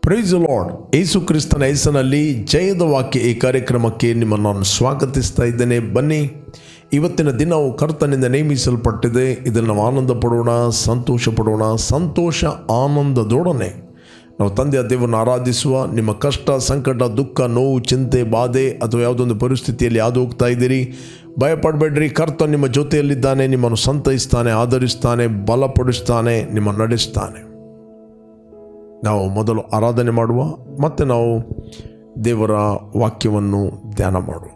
Price the lord. ಯೇಸು ಕ್ರಿಸ್ತನ ಹೆಸರಿನಲ್ಲಿ ಜಯದ ವಾಕ್ಯ ಈ ಕಾರ್ಯಕ್ರಮಕ್ಕೆ ನಿಮ್ಮನ್ನು ನಾನು ಸ್ವಾಗತಿಸ್ತಾ ಇದ್ದೇನೆ. ಬನ್ನಿ, ಇವತ್ತಿನ ದಿನವು ಕರ್ತನಿಂದ ನೇಮಿಸಲ್ಪಟ್ಟಿದೆ. ಇದನ್ನು ನಾವು ಆನಂದ ಪಡೋಣ, ಸಂತೋಷ ಪಡೋಣ. ಸಂತೋಷ ಆನಂದದೊಡನೆ ನಾವು ತಂದೆಯ ದೇವರನ್ನು ಆರಾಧಿಸುವ. ನಿಮ್ಮ ಕಷ್ಟ, ಸಂಕಟ, ದುಃಖ, ನೋವು, ಚಿಂತೆ, ಬಾಧೆ ಅಥವಾ ಯಾವುದೊಂದು ಪರಿಸ್ಥಿತಿಯಲ್ಲಿ ಯಾವುದು ಹೋಗ್ತಾ ಇದ್ದೀರಿ, ಭಯಪಡಬೇಡ್ರಿ. ಕರ್ತ ನಿಮ್ಮ ಜೊತೆಯಲ್ಲಿದ್ದಾನೆ. ನಿಮ್ಮನ್ನು ಸಂತೈಸ್ತಾನೆ, ಆಧರಿಸ್ತಾನೆ, ಬಲಪಡಿಸ್ತಾನೆ, ನಿಮ್ಮನ್ನು ನಡೆಸ್ತಾನೆ. ನಾವು ಮೊದಲು ಆರಾಧನೆ ಮಾಡುವ, ಮತ್ತು ನಾವು ದೇವರ ವಾಕ್ಯವನ್ನು ಧ್ಯಾನ ಮಾಡುವ.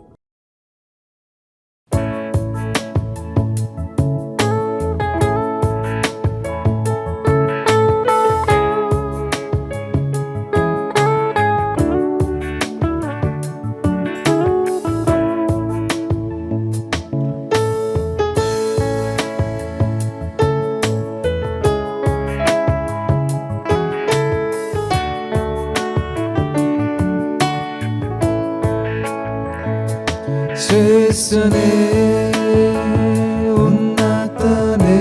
ಶ್ರೇಷ್ಠನೇ, ಉನ್ನತನೇ,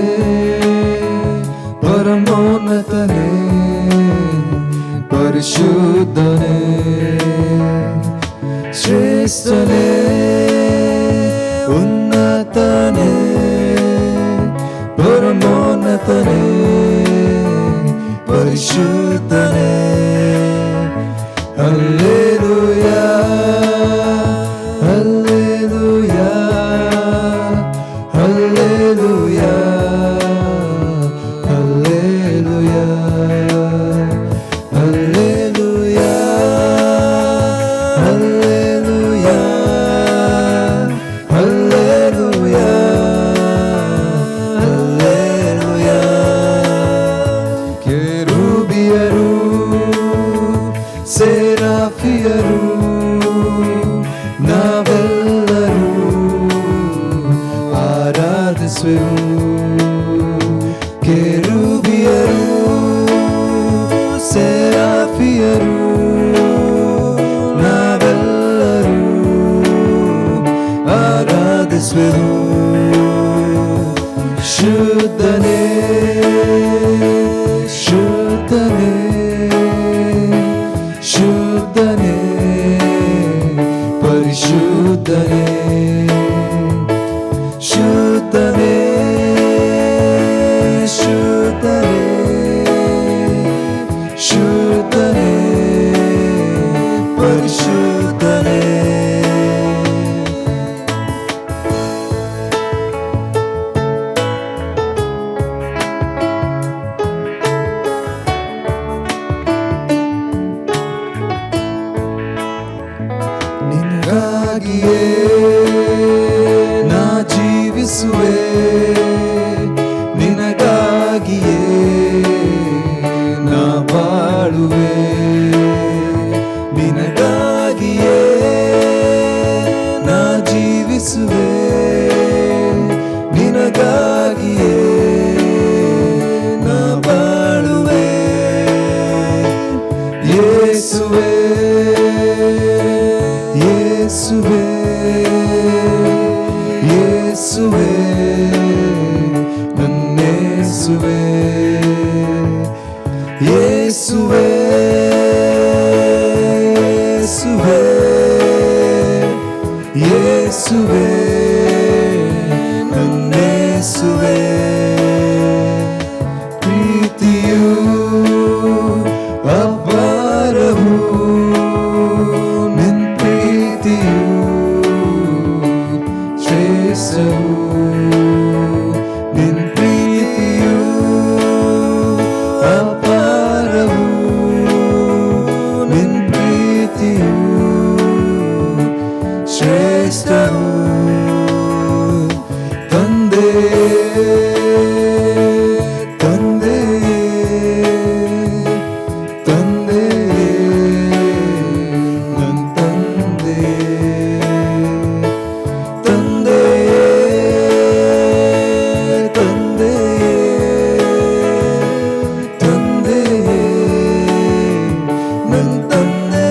ಪರಮೋನ್ನತನೇ, ಪರಿಶುದ್ಧನೇ. ಶ್ರೇಷ್ಠನೇ, ಉನ್ನತನೇ, ಪರಮೋನ್ನತನೇ, ಪರಿಶುದ್ಧನೇ. ಹಲ್ಲೆಲೂಯಾ, ಸೇರಾಫಿಯರು ನಾವೆಲ್ಲರೂ ಆರಾಧಿಸುವೆವು. ಕೆರೂಬಿಯರು, ಸೇರಾಫಿಯರು ನಾವೆಲ್ಲರೂ ಆರಾಧಿಸುವೆವು. ಶುದ್ಧನೇ, ಶುದ್ಧನೇ, ಶುದ್ಧನೇ, ಪರಿಶುದ್ಧನೇ. ಶುದ್ಧನೇ, ಶುದ್ಧನೇ, ಶುದ್ಧನೇ, ಪರಿಶುದ್ಧನೇ. ನಿನಗಾಗಿಯೇ ನಾ ಜೀವಿಸುವೆ, ನಿನಗಾಗಿಯೇ ನಾ ಬಾಳುವೆ. ನಿನಗಾಗಿಯೇ ನಾ ಜೀವಿಸುವೆ, ನಿನಗಾಗಿಯೇ ನಾ ಬಾಳುವೆ. ಯೇಸುವೇ, ಯೇಸುವೇ, ಯೇಸುವೇ, ನನ್ನೇಸುವೇ. ಯೇಸುವೇ, ಯೇಸುವೇ, ಯೇಸುವೇ, ನನ್ನೇಸುವೇ. ಪ್ರೀತಿಯು ಅಪಾರವು, ನಿನ್ ಪ್ರೀತಿಯು ಶ್ರೇಷ್ಠವು. ನಿನ್ ಪ್ರೀತಿಯು ಅಪಾರವು, ನಿನ್ ಪ್ರೀತಿಯು ಶ್ರೇಷ್ಠವು. ತಂದೆ, ತಂದೆ, ತಂದೆ, ನನ್ ತಂದೆ. ತಂದೆ, ತಂದೆ, ತಂದೆ, ನನ್ ತಂದೆ.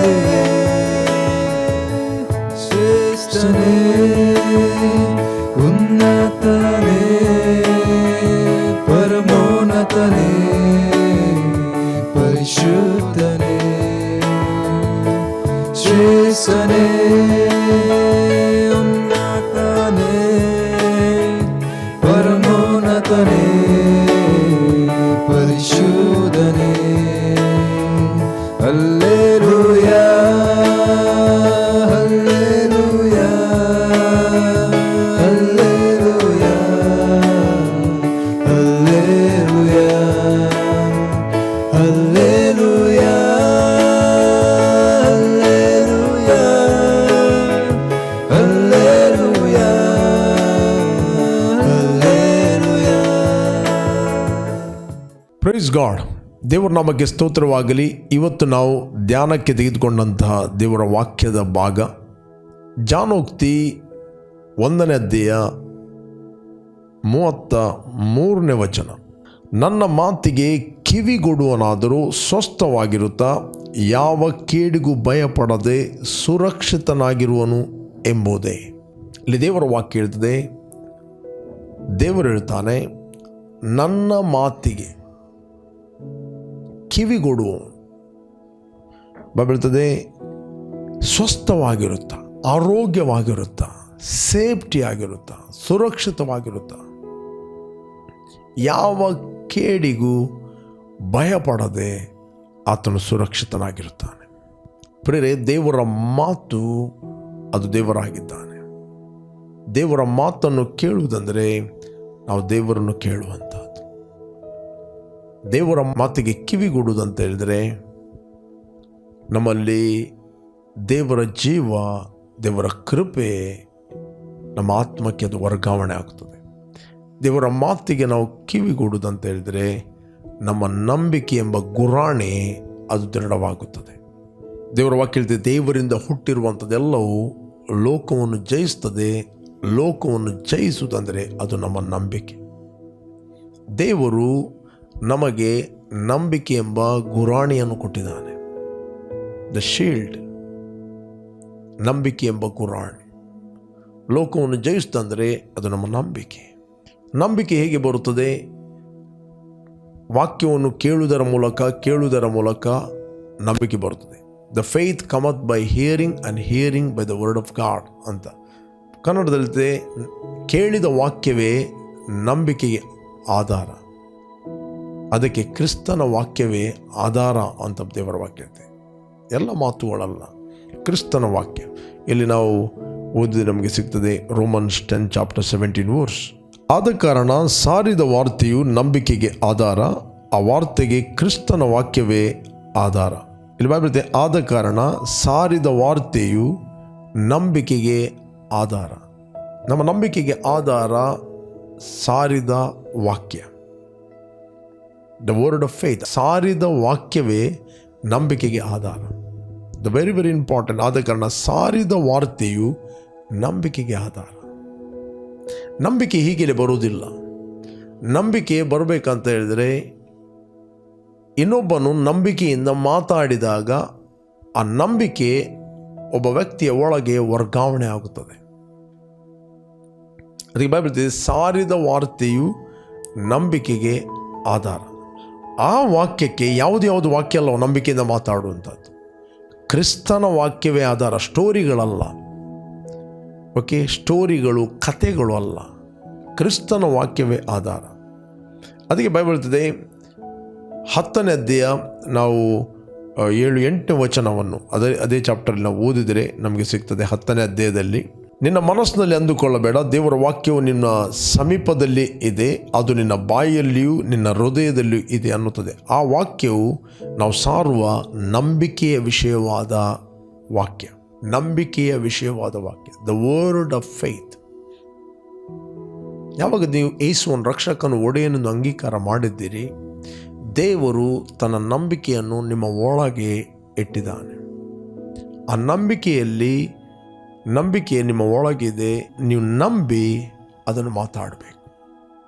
ಶ್ರೇಷ್ಠನೇ, ಉನ್ನತನೇ, ಪ್ರೈಸ್ ಗಾಡ್. ದೇವರ ನಾಮಕ್ಕೆ ಸ್ತೋತ್ರವಾಗಲಿ. ಇವತ್ತು ನಾವು ಧ್ಯಾನಕ್ಕೆ ತೆಗೆದುಕೊಂಡಂತಹ ದೇವರ ವಾಕ್ಯದ ಭಾಗ ಜಾನೋಕ್ತಿ 1ನೇ ಅಧ್ಯಾಯ 33ನೇ ವಚನ. ನನ್ನ ಮಾತಿಗೆ ಕಿವಿಗೊಡುವನಾದರೂ ಸ್ವಸ್ಥವಾಗಿರುತ್ತಾ ಯಾವ ಕೇಡಿಗೂ ಭಯಪಡದೆ ಸುರಕ್ಷಿತನಾಗಿರುವನು ಎಂಬುದೇ. ಇಲ್ಲಿ ದೇವರ ವಾಕ್ಯ ಹೇಳ್ತದೆ, ದೇವರು ಹೇಳ್ತಾನೆ, ನನ್ನ ಮಾತಿಗೆ ಕಿವಿಗೊಡುವವನು ಬರ್ತದೆ ಸ್ವಸ್ಥವಾಗಿರುತ್ತಾ, ಆರೋಗ್ಯವಾಗಿರುತ್ತಾ, ಸೇಫ್ಟಿ ಆಗಿರುತ್ತಾ, ಸುರಕ್ಷಿತವಾಗಿರುತ್ತಾ, ಯಾವ ಕೇಡಿಗೂ ಭಯಪಡದೆ ಆತನು ಸುರಕ್ಷಿತನಾಗಿರುತ್ತಾನೆ. ಪ್ರಿಯರೇ, ದೇವರ ಮಾತು ಅದು ದೇವರಾಗಿದ್ದಾನೆ. ದೇವರ ಮಾತನ್ನು ಕೇಳುವುದಂದರೆ ನಾವು ದೇವರನ್ನು ಕೇಳುವಂಥದ್ದು. ದೇವರ ಮಾತಿಗೆ ಕಿವಿಗೊಡುವುದಂತ ಹೇಳಿದರೆ ನಮ್ಮಲ್ಲಿ ದೇವರ ಜೀವ, ದೇವರ ಕೃಪೆ ನಮ್ಮ ಆತ್ಮಕ್ಕೆ ಅದು ವರ್ಗಾವಣೆ ಆಗ್ತದೆ. ದೇವರ ಮಾತಿಗೆ ನಾವು ಕಿವಿಗೊಡುವುದಂತ ಹೇಳಿದರೆ ನಮ್ಮ ನಂಬಿಕೆ ಎಂಬ ಗುರಾಣಿ ಅದು ದೃಢವಾಗುತ್ತದೆ. ದೇವರ ವಾಕ್ಯ ಹೇಳ್ತದೆ, ದೇವರಿಂದ ಹುಟ್ಟಿರುವಂಥದ್ದೆಲ್ಲವೂ ಲೋಕವನ್ನು ಜಯಿಸ್ತದೆ. ಲೋಕವನ್ನು ಜಯಿಸುವುದಂದರೆ ಅದು ನಮ್ಮ ನಂಬಿಕೆ. ದೇವರು ನಮಗೆ ನಂಬಿಕೆ ಎಂಬ ಗುರಾಣಿಯನ್ನು ಕೊಟ್ಟಿದ್ದಾನೆ. ದ ಶೀಲ್ಡ್, ನಂಬಿಕೆ ಎಂಬ ಗುರಾಣಿ. ಲೋಕವನ್ನು ಜಯಿಸ್ತಂದರೆ ಅದು ನಮ್ಮ ನಂಬಿಕೆ. ನಂಬಿಕೆ ಹೇಗೆ ಬರುತ್ತದೆ? ವಾಕ್ಯವನ್ನು ಕೇಳುವುದರ ಮೂಲಕ ನಂಬಿಕೆ ಬರುತ್ತದೆ. The faith cometh by hearing and hearing by the word of god ಅಂತ ಕನ್ನಡದಲ್ಲಿದೆ. ಕೇಳಿದ ವಾಕ್ಯವೇ ನಂಬಿಕೆಗೆ ಆಧಾರ. ಅದಕ್ಕೆ ಕ್ರಿಸ್ತನ ವಾಕ್ಯವೇ ಆಧಾರ ಅಂತ ದೇವರ ವಾಕ್ಯ ಇದೆ. ಎಲ್ಲ ಮಾತುಗಳಲ್ಲ, ಕ್ರಿಸ್ತನ ವಾಕ್ಯ. ಇಲ್ಲಿ ನಾವು ಓದಿದ್ರೆ ನಮಗೆ ಸಿಗ್ತದೆ ರೋಮನ್ಸ್ 10:17 ಆದ ಕಾರಣ ಸಾರಿದ ವಾರ್ತೆಯು ನಂಬಿಕೆಗೆ ಆಧಾರ, ಆ ವಾರ್ತೆಗೆ ಕ್ರಿಸ್ತನ ವಾಕ್ಯವೇ ಆಧಾರ. ಇಲ್ಲಿ ಬರುತ್ತೆ, ಆದ ಕಾರಣ ಸಾರಿದ ವಾರ್ತೆಯು ನಂಬಿಕೆಗೆ ಆಧಾರ. ನಮ್ಮ ನಂಬಿಕೆಗೆ ಆಧಾರ ಸಾರಿದ ವಾಕ್ಯ, ದ ವರ್ಡ್ ಆಫ್ ಫೇತ್. ಸಾರಿದ ವಾಕ್ಯವೇ ನಂಬಿಕೆಗೆ ಆಧಾರ. The very very important. ಆದ ಕಾರಣ ಸಾರಿದ ವಾರ್ತೆಯು ನಂಬಿಕೆಗೆ ಆಧಾರ. ನಂಬಿಕೆ ಹೀಗೆ ಬರುವುದಿಲ್ಲ. ನಂಬಿಕೆ ಬರಬೇಕಂತ ಹೇಳಿದರೆ ಇನ್ನೊಬ್ಬನು ನಂಬಿಕೆಯಿಂದ ಮಾತಾಡಿದಾಗ ಆ ನಂಬಿಕೆ ಒಬ್ಬ ವ್ಯಕ್ತಿಯ ಒಳಗೆ ವರ್ಗಾವಣೆ ಆಗುತ್ತದೆ. ಅದಕ್ಕೆ ಬೈಬಲ್ ಸಾರಿದ ವಾರ್ತೆಯು ನಂಬಿಕೆಗೆ ಆಧಾರ. ಆ ವಾಕ್ಯಕ್ಕೆ ಯಾವುದು ವಾಕ್ಯ ಅಲ್ಲ ನಂಬಿಕೆಯಿಂದ ಮಾತಾಡುವಂಥದ್ದು. ಕ್ರಿಸ್ತನ ವಾಕ್ಯವೇ ಆಧಾರ, ಸ್ಟೋರಿಗಳಲ್ಲ. ಓಕೆ, ಸ್ಟೋರಿಗಳು, ಕಥೆಗಳು ಅಲ್ಲ, ಕ್ರಿಸ್ತನ ವಾಕ್ಯವೇ ಆಧಾರ. ಅದಕ್ಕೆ ಬೈಬಲ್ ಹೇಳ್ತದೆ 10ನೇ ಅಧ್ಯಾಯ ನಾವು 7-8 ವಚನವನ್ನು ಅದೇ ಚಾಪ್ಟರ್ಲ್ಲಿ ನಾವು ಓದಿದರೆ ನಮಗೆ ಸಿಗ್ತದೆ. 10ನೇ ಅಧ್ಯಾಯದಲ್ಲಿ, ನಿನ್ನ ಮನಸ್ಸಿನಲ್ಲಿ ಅಂದುಕೊಳ್ಳಬೇಡ, ದೇವರ ವಾಕ್ಯವು ನಿನ್ನ ಸಮೀಪದಲ್ಲಿ ಇದೆ, ಅದು ನಿನ್ನ ಬಾಯಿಯಲ್ಲಿಯೂ ನಿನ್ನ ಹೃದಯದಲ್ಲಿಯೂ ಇದೆ ಅನ್ನುತ್ತದೆ. ಆ ವಾಕ್ಯವು ನಾವು ಸಾರುವ ನಂಬಿಕೆಯ ವಿಷಯವಾದ ವಾಕ್ಯ. ನಂಬಿಕೆಯ ವಿಷಯವಾದ ವಾಕ್ಯ, ದ ವರ್ಡ್ ಆಫ್ ಫೇತ್. ಯಾವಾಗ ನೀವು ಯೇಸುವನ್ನು ರಕ್ಷಕನ ಒಡೆಯನೆಂದು ಅಂಗೀಕಾರ ಮಾಡಿದ್ದೀರಿ, ದೇವರು ತನ್ನ ನಂಬಿಕೆಯನ್ನು ನಿಮ್ಮ ಒಳಗೆ ಇಟ್ಟಿದ್ದಾನೆ. ಆ ನಂಬಿಕೆ ನಿಮ್ಮ ಒಳಗಿದೆ. ನೀವು ನಂಬಿ ಅದನ್ನು ಮಾತಾಡಬೇಕು.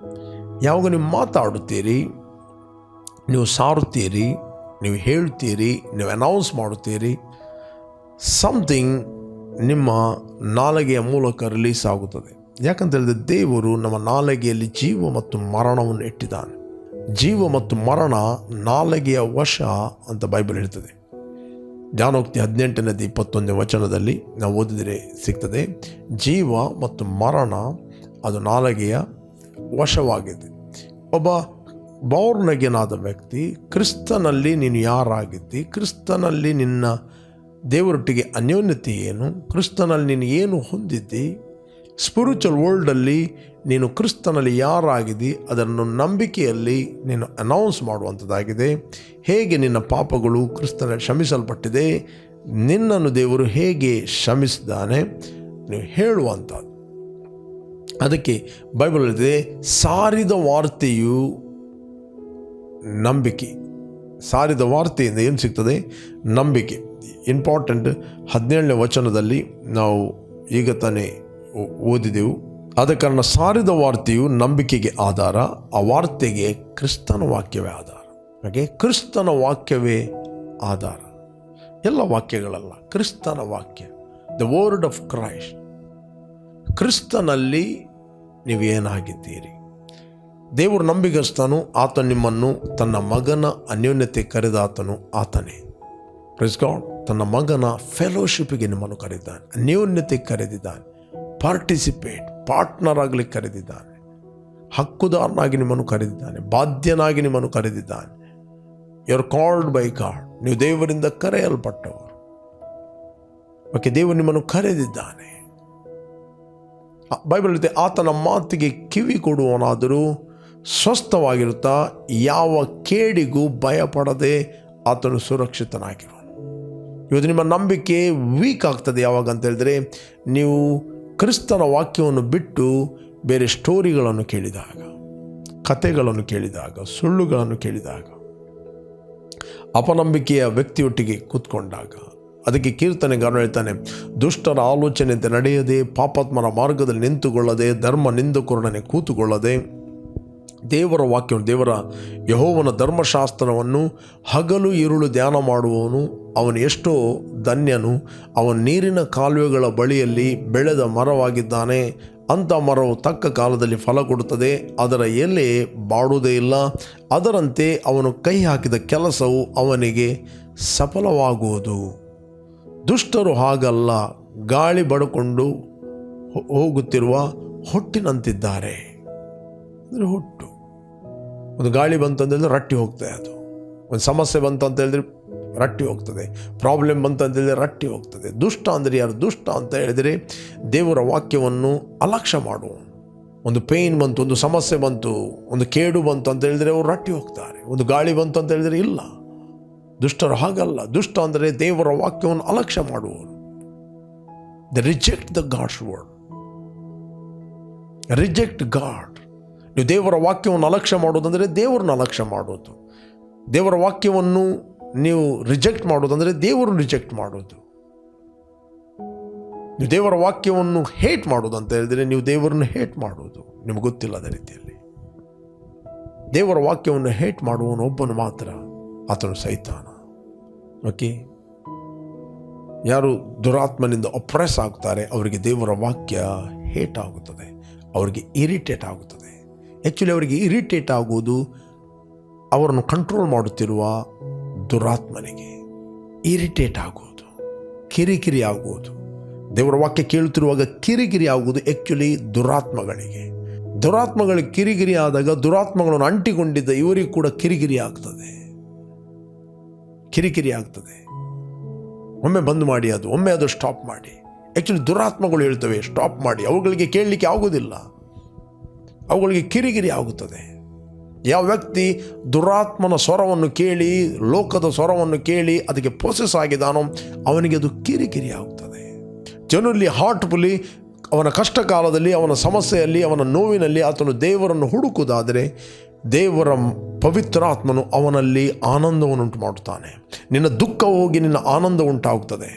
ಯಾವಾಗ ನೀವು ಮಾತಾಡುತ್ತೀರಿ, ನೀವು ಸಾರುತ್ತೀರಿ, ನೀವು ಹೇಳ್ತೀರಿ, ನೀವು ಅನೌನ್ಸ್ ಮಾಡುತ್ತೀರಿ, ಸಮಥಿಂಗ್ ನಿಮ್ಮ ನಾಲಿಗೆಯ ಮೂಲಕ ರಿಲೀಸ್ ಆಗುತ್ತದೆ. ಯಾಕಂತ ಹೇಳಿದ್ರೆ ದೇವರು ನಮ್ಮ ನಾಲಿಗೆಯಲ್ಲಿ ಜೀವ ಮತ್ತು ಮರಣವನ್ನು ಇಟ್ಟಿದ್ದಾನೆ. ಜೀವ ಮತ್ತು ಮರಣ ನಾಲಿಗೆಯ ವಶ ಅಂತ ಬೈಬಲ್ ಹೇಳ್ತದೆ. ಜಾನೋಕ್ತಿ 18:21 ವಚನದಲ್ಲಿ ನಾವು ಓದಿದರೆ ಸಿಗ್ತದೆ, ಜೀವ ಮತ್ತು ಮರಣ ಅದು ನಾಲಿಗೆಯ ವಶವಾಗಿದೆ. ಒಬ್ಬ ಬಾರ್ನ್ ಅಗೇನ್ ಆದ ವ್ಯಕ್ತಿ, ಕ್ರಿಸ್ತನಲ್ಲಿ ನೀನು ಯಾರಾಗಿದ್ದಿ, ಕ್ರಿಸ್ತನಲ್ಲಿ ನಿನ್ನ ದೇವರೊಟ್ಟಿಗೆ ಅನ್ಯೋನ್ಯತೆ ಏನು, ಕ್ರಿಸ್ತನಲ್ಲಿ ನೀನು ಏನು ಹೊಂದಿದ್ದಿ, ಸ್ಪಿರಿಚುವಲ್ ವರ್ಲ್ಡಲ್ಲಿ ನೀನು ಕ್ರಿಸ್ತನಲ್ಲಿ ಯಾರಾಗಿದ್ದಿ ಅದನ್ನು ನಂಬಿಕೆಯಲ್ಲಿ ನೀನು ಅನೌನ್ಸ್ ಮಾಡುವಂಥದ್ದಾಗಿದೆ. ಹೇಗೆ ನಿನ್ನ ಪಾಪಗಳು ಕ್ರಿಸ್ತನಲ್ಲಿ ಕ್ಷಮಿಸಲ್ಪಟ್ಟಿದೆ, ನಿನ್ನನ್ನು ದೇವರು ಹೇಗೆ ಕ್ಷಮಿಸಿದ್ದಾನೆ ನೀವು ಹೇಳುವಂಥದ್ದು. ಅದಕ್ಕೆ ಬೈಬಲ್ ಹೇಳಿದೆ, ಸಾರಿದ ವಾರ್ತೆಯು ನಂಬಿಕೆ. ಸಾರಿದ ವಾರ್ತೆಯಿಂದ ಏನು ಸಿಗ್ತದೆ? ನಂಬಿಕೆ. ಇಂಪಾರ್ಟೆಂಟ್ 17ನೇ ವಚನದಲ್ಲಿ ನಾವು ಈಗ ತಾನೇ ಓದಿದೆವು. ಆದ ಕಾರಣ ಸಾರಿದ ವಾರ್ತೆಯು ನಂಬಿಕೆಗೆ ಆಧಾರ, ಆ ವಾರ್ತೆಗೆ ಕ್ರಿಸ್ತನ ವಾಕ್ಯವೇ ಆಧಾರ. ಹಾಗೆ ಕ್ರಿಸ್ತನ ವಾಕ್ಯವೇ ಆಧಾರ, ಎಲ್ಲ ವಾಕ್ಯಗಳಲ್ಲ, ಕ್ರಿಸ್ತನ ವಾಕ್ಯ, ದ ವರ್ಡ್ ಆಫ್ ಕ್ರೈಸ್ಟ್. ಕ್ರಿಸ್ತನಲ್ಲಿ ನೀವೇನಾಗಿದ್ದೀರಿ? ದೇವರು ನಂಬಿಗಸ್ತನು, ಆತ ನಿಮ್ಮನ್ನು ತನ್ನ ಮಗನ ಅನ್ಯೋನ್ಯತೆ ಕರೆದಾತನು ಆತನೇ. Praise God. ತನ್ನ ಮಗನ ಫೆಲೋಶಿಪ್ಗೆ ನಿಮ್ಮನ್ನು ಕರೆದಿದ್ದಾನೆ, ಅನ್ಯೋನ್ಯತೆ ಕರೆದಿದ್ದಾನೆ, ಪಾರ್ಟ್ನರ್ ಆಗಲಿಕ್ಕೆ ಕರೆದಿದ್ದಾನೆ, ಹಕ್ಕುದಾರನಾಗಿ ನಿಮ್ಮನ್ನು ಕರೆದಿದ್ದಾನೆ, ಬಾಧ್ಯನಾಗಿ ನಿಮ್ಮನ್ನು ಕರೆದಿದ್ದಾನೆ. You are called by God. ನೀವು ದೇವರಿಂದ ಕರೆಯಲ್ಪಟ್ಟವರು. ಓಕೆ, ದೇವರು ನಿಮ್ಮನ್ನು ಕರೆದಿದ್ದಾನೆ. ಬೈಬಲ್ ಹೇಳುತ್ತೆ, ಆತನ ಮಾತಿಗೆ ಕಿವಿ ಕೊಡುವವನಾದರೂ ಸ್ವಸ್ಥವಾಗಿರುತ್ತಾ ಯಾವ ಕೇಡಿಗೂ ಭಯಪಡದೆ ಆತನು ಸುರಕ್ಷಿತನಾಗಿರುವನು. ಇವತ್ತು ನಿಮ್ಮ ನಂಬಿಕೆ ವೀಕ್ ಆಗ್ತದೆ ಯಾವಾಗ ಅಂತ ಹೇಳಿದ್ರೆ, ನೀವು ಕ್ರಿಸ್ತನ ವಾಕ್ಯವನ್ನು ಬಿಟ್ಟು ಬೇರೆ ಸ್ಟೋರಿಗಳನ್ನು ಕೇಳಿದಾಗ, ಕಥೆಗಳನ್ನು ಕೇಳಿದಾಗ, ಸುಳ್ಳುಗಳನ್ನು ಕೇಳಿದಾಗ, ಅಪನಂಬಿಕೆಯ ವ್ಯಕ್ತಿಯೊಟ್ಟಿಗೆ ಕೂತ್ಕೊಂಡಾಗ. ಅದಕ್ಕೆ ಕೀರ್ತನೆಗಾರನು ಹೇಳ್ತಾನೆ, ದುಷ್ಟರ ಆಲೋಚನೆಯಂತೆ ನಡೆಯದೆ, ಪಾಪಾತ್ಮರ ಮಾರ್ಗದಲ್ಲಿ ನಿಂತುಕೊಳ್ಳದೆ, ಧರ್ಮ ನಿಂದಕರೊಡನೆ ಕೂತುಕೊಳ್ಳದೆ, ದೇವರ ವಾಕ್ಯವನ್ನು, ದೇವರ ಯೆಹೋವನ ಧರ್ಮಶಾಸ್ತ್ರವನ್ನು ಹಗಲು ಇರುಳು ಧ್ಯಾನ ಮಾಡುವವನು ಅವನು ಎಷ್ಟೋ ಧನ್ಯನು. ಅವನು ನೀರಿನ ಕಾಲುವೆಗಳ ಬಳಿಯಲ್ಲಿ ಬೆಳೆದ ಮರವಾಗಿದ್ದಾನೆ. ಅಂಥ ಮರವು ತಕ್ಕ ಕಾಲದಲ್ಲಿ ಫಲ ಕೊಡುತ್ತದೆ, ಅದರ ಎಲೆ ಬಾಡುವುದೇ ಇಲ್ಲ. ಅದರಂತೆ ಅವನು ಕೈ ಹಾಕಿದ ಕೆಲಸವು ಅವನಿಗೆ ಸಫಲವಾಗುವುದು. ದುಷ್ಟರು ಹಾಗಲ್ಲ, ಗಾಳಿ ಬಡ್ಕೊಂಡು ಹೋಗುತ್ತಿರುವ ಹೊಟ್ಟಿನಂತಿದ್ದಾರೆ. ಅಂದರೆ ಹೊಟ್ಟು, ಒಂದು ಗಾಳಿ ಬಂತು ಅಂತ ಹೇಳಿದ್ರೆ ರಟ್ಟಿ ಹೋಗ್ತದೆ, ಅದು ಒಂದು ಸಮಸ್ಯೆ ಬಂತು ಅಂತ ಹೇಳಿದ್ರೆ ರಟ್ಟಿ ಹೋಗ್ತದೆ, ಪ್ರಾಬ್ಲಮ್ ಬಂತು ಅಂತ ಹೇಳಿದ್ರೆ ರಟ್ಟಿ ಹೋಗ್ತದೆ. ದುಷ್ಟ ಅಂದರೆ ಯಾರು? ದುಷ್ಟ ಅಂತ ಹೇಳಿದರೆ ದೇವರ ವಾಕ್ಯವನ್ನು ಅಲಕ್ಷ್ಯ ಮಾಡುವ. ಒಂದು ಪೇಯ್ನ್ ಬಂತು, ಒಂದು ಸಮಸ್ಯೆ ಬಂತು, ಒಂದು ಕೇಡು ಬಂತು ಅಂತ ಹೇಳಿದರೆ ಅವರು ರಟ್ಟಿ ಹೋಗ್ತಾರೆ. ಒಂದು ಗಾಳಿ ಬಂತು ಅಂತ ಹೇಳಿದರೆ ಇಲ್ಲ. ದುಷ್ಟರು ಹಾಗಲ್ಲ. ದುಷ್ಟ ಅಂದರೆ ದೇವರ ವಾಕ್ಯವನ್ನು ಅಲಕ್ಷ್ಯ ಮಾಡುವವರು. The reject the God's word. Reject God. ನೀವು ದೇವರ ವಾಕ್ಯವನ್ನು ಅಲಕ್ಷ್ಯ ಮಾಡೋದಂದರೆ ದೇವರನ್ನ ಅಲಕ್ಷ್ಯ ಮಾಡೋದು. ದೇವರ ವಾಕ್ಯವನ್ನು ನೀವು ರಿಜೆಕ್ಟ್ ಮಾಡೋದಂದರೆ ದೇವರನ್ನು ರಿಜೆಕ್ಟ್ ಮಾಡೋದು. ನೀವು ದೇವರ ವಾಕ್ಯವನ್ನು ಹೇಟ್ ಮಾಡೋದು ಅಂತ ಹೇಳಿದರೆ ನೀವು ದೇವರನ್ನು ಹೇಟ್ ಮಾಡೋದು. ನಿಮ್ಗೆ ಗೊತ್ತಿಲ್ಲದ ರೀತಿಯಲ್ಲಿ ದೇವರ ವಾಕ್ಯವನ್ನು ಹೇಟ್ ಮಾಡುವವನು ಒಬ್ಬನು ಮಾತ್ರ, ಆತನು ಸೈತಾನ. ಓಕೆ, ಯಾರು ದುರಾತ್ಮನಿಂದ ಅಪ್ರೆಸ್ ಆಗ್ತಾರೆ ಅವರಿಗೆ ದೇವರ ವಾಕ್ಯ ಹೇಟ್ ಆಗುತ್ತದೆ, ಅವರಿಗೆ ಇರಿಟೇಟ್ ಆಗುತ್ತದೆ. ಆ್ಯಕ್ಚುಲಿ ಅವರಿಗೆ ಇರಿಟೇಟ್ ಆಗುವುದು ಅವರನ್ನು ಕಂಟ್ರೋಲ್ ಮಾಡುತ್ತಿರುವ ದುರಾತ್ಮನಿಗೆ ಇರಿಟೇಟ್ ಆಗುವುದು, ಕಿರಿಕಿರಿ ಆಗುವುದು. ದೇವರ ವಾಕ್ಯ ಕೇಳುತ್ತಿರುವಾಗ ಕಿರಿಕಿರಿ ಆಗುವುದು ಆ್ಯಕ್ಚುಲಿ ದುರಾತ್ಮಗಳಿಗೆ. ದುರಾತ್ಮಗಳಿಗೆ ಕಿರಿಕಿರಿ ಆದಾಗ ದುರಾತ್ಮಗಳನ್ನು ಅಂಟಿಕೊಂಡಿದ್ದ ಇವರಿಗೆ ಕೂಡ ಕಿರಿಕಿರಿ ಆಗ್ತದೆ. ಒಮ್ಮೆ ಬಂದ್ ಮಾಡಿ, ಒಮ್ಮೆ ಅದು ಸ್ಟಾಪ್ ಮಾಡಿ. ಆ್ಯಕ್ಚುಲಿ ದುರಾತ್ಮಗಳು ಹೇಳ್ತವೆ ಸ್ಟಾಪ್ ಮಾಡಿ, ಅವುಗಳಿಗೆ ಕೇಳಲಿಕ್ಕೆ ಆಗೋದಿಲ್ಲ, ಅವುಗಳಿಗೆ ಕಿರಿಕಿರಿ ಆಗುತ್ತದೆ. ಯಾವ ವ್ಯಕ್ತಿ ದುರಾತ್ಮನ ಸ್ವರವನ್ನು ಕೇಳಿ, ಲೋಕದ ಸ್ವರವನ್ನು ಕೇಳಿ ಅದಕ್ಕೆ ಪ್ರೊಸೆಸ್ ಆಗಿದಾನೋ ಅವನಿಗೆ ಅದು ಕಿರಿಕಿರಿ ಆಗುತ್ತದೆ. ಜನರಲ್ಲಿ ಹಾರ್ಟ್ಫುಲಿ ಅವನ ಕಷ್ಟ ಕಾಲದಲ್ಲಿ, ಅವನ ಸಮಸ್ಯೆಯಲ್ಲಿ, ಅವನ ನೋವಿನಲ್ಲಿ ಆತನು ದೇವರನ್ನು ಹುಡುಕುವುದಾದರೆ ದೇವರ ಪವಿತ್ರಾತ್ಮನು ಅವನಲ್ಲಿ ಆನಂದವನ್ನುಂಟು ಮಾಡುತ್ತಾನೆ. ನಿನ್ನ ದುಃಖ ಹೋಗಿ ನಿನ್ನ ಆನಂದ ಉಂಟಾಗುತ್ತದೆ.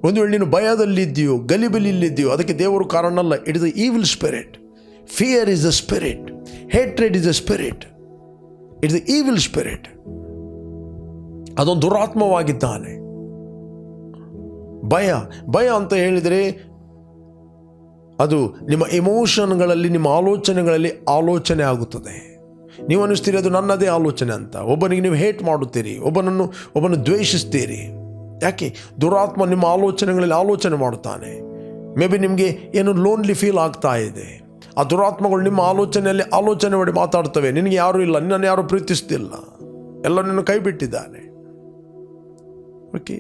ಒಂದು ವೇಳೆ ನೀನು ಭಯದಲ್ಲಿದ್ದೀಯೋ, ಗಲಿಬಿಲಿಯಲ್ಲಿದ್ದೀಯೋ, ಅದಕ್ಕೆ ದೇವರು ಕಾರಣ ಅಲ್ಲ. It is the evil spirit. Fear is a spirit, hatred is a spirit, it is the evil spirit. ಅದೊಂದು ದುರಾತ್ಮವಾಗಿದ್ದಾನೆ. ಭಯ ಅಂತ ಹೇಳಿದರೆ ಅದು ನಿಮ್ಮ ಎಮೋಷನ್ಗಳಲ್ಲಿ, ನಿಮ್ಮ ಆಲೋಚನೆಗಳಲ್ಲಿ ಆಲೋಚನೆ ಆಗುತ್ತದೆ. ನೀವು ಅನ್ನಿಸ್ತೀರಿ ಅದು ನನ್ನದೇ ಆಲೋಚನೆ ಅಂತ. ಒಬ್ಬನಿಗೆ ನೀವು ಹೇಟ್ ಮಾಡುತ್ತೀರಿ, ಒಬ್ಬನು ದ್ವೇಷಿಸ್ತೀರಿ. ಯಾಕೆ? ದುರಾತ್ಮ ನಿಮ್ಮ ಆಲೋಚನೆಗಳಲ್ಲಿ ಆಲೋಚನೆ ಮಾಡುತ್ತಾನೆ. ಮೇ ಬಿ ನಿಮಗೆ ಏನು ಲೋನ್ಲಿ ಫೀಲ್ ಆಗ್ತಾ ಇದೆ. ಆ ದುರಾತ್ಮಗಳು ನಿಮ್ಮ ಆಲೋಚನೆಯಲ್ಲಿ ಆಲೋಚನೆ ಮಾಡಿ ಮಾತಾಡ್ತವೆ. ನಿನಗೆ ಯಾರೂ ಇಲ್ಲ, ನಿನ್ನನ್ನು ಯಾರೂ ಪ್ರೀತಿಸ್ತಿಲ್ಲ, ಎಲ್ಲ ನಿನ್ನ ಕೈ ಬಿಟ್ಟಿದ್ದಾನೆ. ಓಕೆ,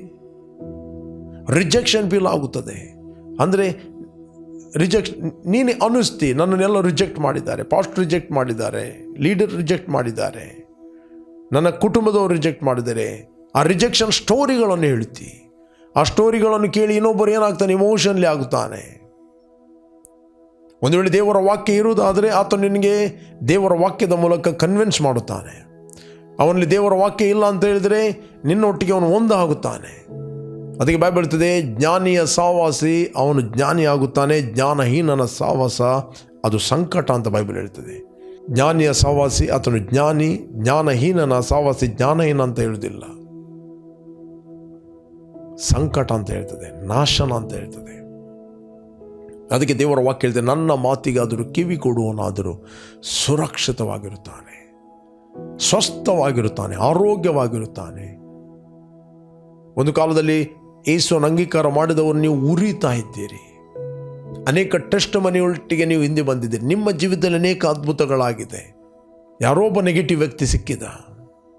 ರಿಜೆಕ್ಷನ್ ಫೀಲ್ ಆಗುತ್ತದೆ. ಅಂದರೆ ನೀನು ಅನ್ನಿಸ್ತಿ ನನ್ನನ್ನೆಲ್ಲ ರಿಜೆಕ್ಟ್ ಮಾಡಿದ್ದಾರೆ, ಪಾಸ್ಟ್ ರಿಜೆಕ್ಟ್ ಮಾಡಿದ್ದಾರೆ, ಲೀಡರ್ ರಿಜೆಕ್ಟ್ ಮಾಡಿದ್ದಾರೆ, ನನ್ನ ಕುಟುಂಬದವರು ರಿಜೆಕ್ಟ್ ಮಾಡಿದ್ದಾರೆ. ಆ ರಿಜೆಕ್ಷನ್ ಸ್ಟೋರಿಗಳನ್ನು ಹೇಳ್ತಿ. ಆ ಸ್ಟೋರಿಗಳನ್ನು ಕೇಳಿ ಇನ್ನೊಬ್ಬರು ಏನಾಗ್ತಾನೆ, ಇಮೋಷನ್ಲಿ ಆಗುತ್ತಾನೆ. ಒಂದು ವೇಳೆ ದೇವರ ವಾಕ್ಯ ಇರುವುದಾದರೆ ಆತ ನಿನಗೆ ದೇವರ ವಾಕ್ಯದ ಮೂಲಕ ಕನ್ವಿನ್ಸ್ ಮಾಡುತ್ತಾನೆ. ಅವನಲ್ಲಿ ದೇವರ ವಾಕ್ಯ ಇಲ್ಲ ಅಂತ ಹೇಳಿದರೆ ನಿನ್ನೊಟ್ಟಿಗೆ ಅವನು ಒಂದಾಗುತ್ತಾನೆ. ಅದಕ್ಕೆ ಬೈಬಲ್ ಹೇಳ್ತದೆ, ಜ್ಞಾನಿಯ ಸಹವಾಸಿ ಅವನು ಜ್ಞಾನಿ ಆಗುತ್ತಾನೆ, ಜ್ಞಾನಹೀನನ ಸಹವಾಸ ಅದು ಸಂಕಟ ಅಂತ ಬೈಬಲ್ ಹೇಳ್ತದೆ. ಜ್ಞಾನಿಯ ಸಹವಾಸಿ ಆತನು ಜ್ಞಾನಿ, ಜ್ಞಾನಹೀನನ ಸಹವಾಸಿ ಜ್ಞಾನಹೀನ ಅಂತ ಹೇಳುವುದಿಲ್ಲ, ಸಂಕಟ ಅಂತ ಹೇಳ್ತದೆ, ನಾಶನ ಅಂತ ಹೇಳ್ತದೆ. ಅದಕ್ಕೆ ದೇವರ ವಾಕ್ಯ ಹೇಳ್ತದೆ, ನನ್ನ ಮಾತಿಗಾದರೂ ಕಿವಿ ಕೊಡುವನಾದರೂ ಸುರಕ್ಷಿತವಾಗಿರುತ್ತಾನೆ, ಸ್ವಸ್ಥವಾಗಿರುತ್ತಾನೆ, ಆರೋಗ್ಯವಾಗಿರುತ್ತಾನೆ. ಒಂದು ಕಾಲದಲ್ಲಿ ಯೇಸುವನ್ನು ಅಂಗೀಕಾರ ಮಾಡಿದವರು ನೀವು ಉರಿತಾ ಇದ್ದೀರಿ. ಅನೇಕ ಟೆಸ್ಟ್ ಮನೆಯೊಟ್ಟಿಗೆ ನೀವು ಹಿಂದೆ ಬಂದಿದ್ದೀರಿ. ನಿಮ್ಮ ಜೀವಿತದಲ್ಲಿ ಅನೇಕ ಅದ್ಭುತಗಳಾಗಿದೆ. ಯಾರೊಬ್ಬ ನೆಗೆಟಿವ್ ವ್ಯಕ್ತಿ ಸಿಕ್ಕಿದ,